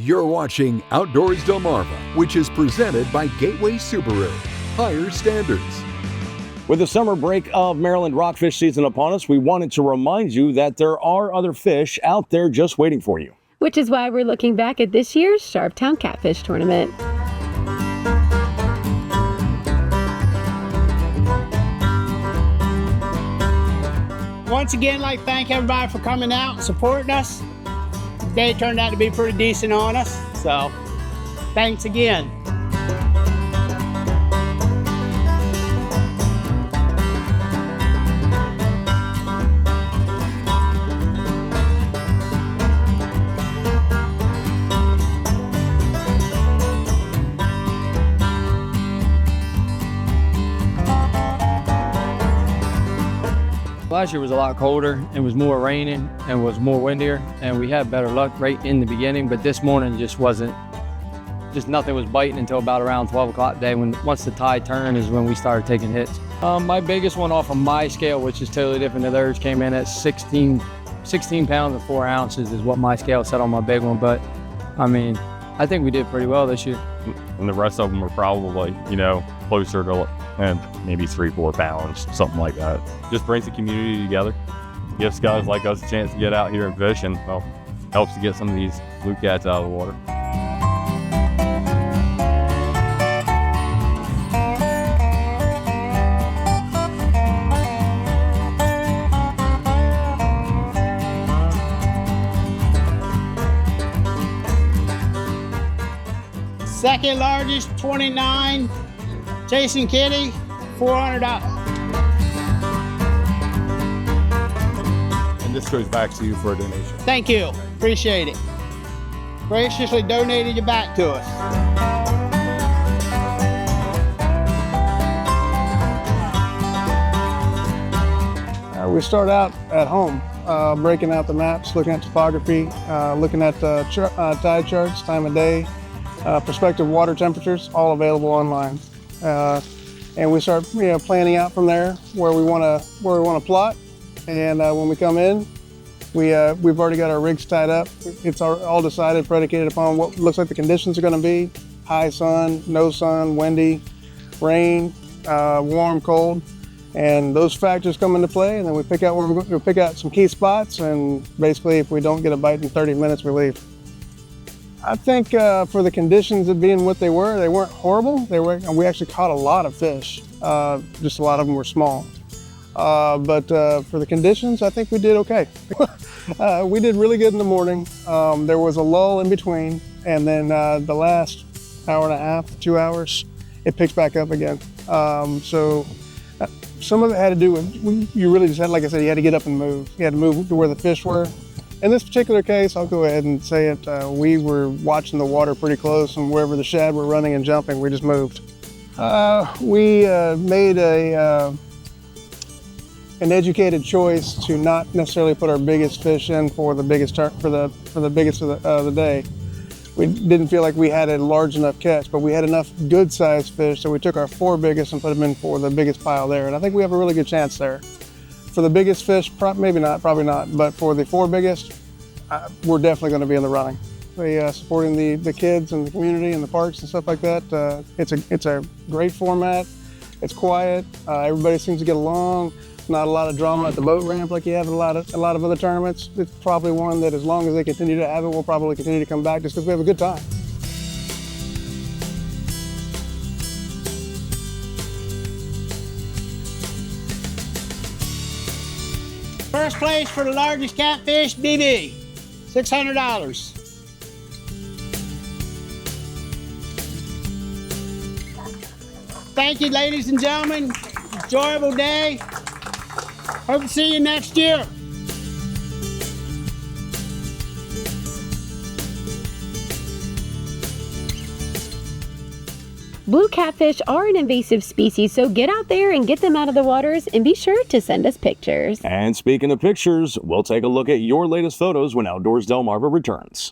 You're watching Outdoors-delmarva, which is presented by Gateway Subaru. Higher standards. With the summer break of Maryland rockfish season upon us, we wanted to remind you that there are other fish out there just waiting for you. Which is why we're looking back at this year's Sharptown Catfish Tournament. Once again, I'd like to thank everybody for coming out and supporting us. The day turned out to be pretty decent on us, so thanks again. Last year was a lot colder, it was more raining and was more windier, and we had better luck right in the beginning, but this morning just nothing was biting until about around 12 o'clock today. Once the tide turned is when we started taking hits. My biggest one off of my scale, which is totally different than theirs, came in at 16 pounds and 4 ounces is what my scale said on my big one, but I mean, I think we did pretty well this year. And the rest of them are probably, closer to maybe 3-4 pounds, something like that. Just brings the community together. Gives guys like us a chance to get out here and fish, and helps to get some of these blue cats out of the water. Second largest, 29, chasing kitty, $400. And this goes back to you for a donation. Thank you, appreciate it. Graciously donated it back to us. We start out at home, breaking out the maps, looking at topography, looking at tide charts, time of day, prospective water temperatures, all available online. And we start planning out from there where we want to plot. And when we come in, we've already got our rigs tied up. It's all decided, predicated upon what looks like the conditions are going to be: high sun, no sun, windy, rain, warm, cold. And those factors come into play, and then we pick out some key spots, and basically if we don't get a bite in 30 minutes, we leave. I think for the conditions of being what they weren't horrible. We actually caught a lot of fish. Just a lot of them were small. But for the conditions, I think we did okay. We did really good in the morning. There was a lull in between, and then the last hour and a half, 2 hours, it picks back up again. So some of it had to do with, you really just had, like I said, you had to get up and move. You had to move to where the fish were. In this particular case, I'll go ahead and say it, we were watching the water pretty close, and wherever the shad were running and jumping, we just moved. We made an educated choice to not necessarily put our biggest fish in for the biggest of the day. We didn't feel like we had a large enough catch, but we had enough good-sized fish, so we took our 4 biggest and put them in for the biggest pile there, and I think we have a really good chance there. For the biggest fish, probably not, but for the 4 biggest, we're definitely going to be in the running. Supporting the kids and the community and the parks and stuff like that. It's a great format. It's quiet. Everybody seems to get along. Not a lot of drama at the boat ramp like you have at a lot of other tournaments. It's probably one that, as long as they continue to have it, we'll probably continue to come back just because we have a good time. First place for the largest catfish, BB, $600. Thank you, ladies and gentlemen. Enjoyable day. Hope to see you next year. Blue catfish are an invasive species, so get out there and get them out of the waters, and be sure to send us pictures. And speaking of pictures, we'll take a look at your latest photos when Outdoors Delmarva returns.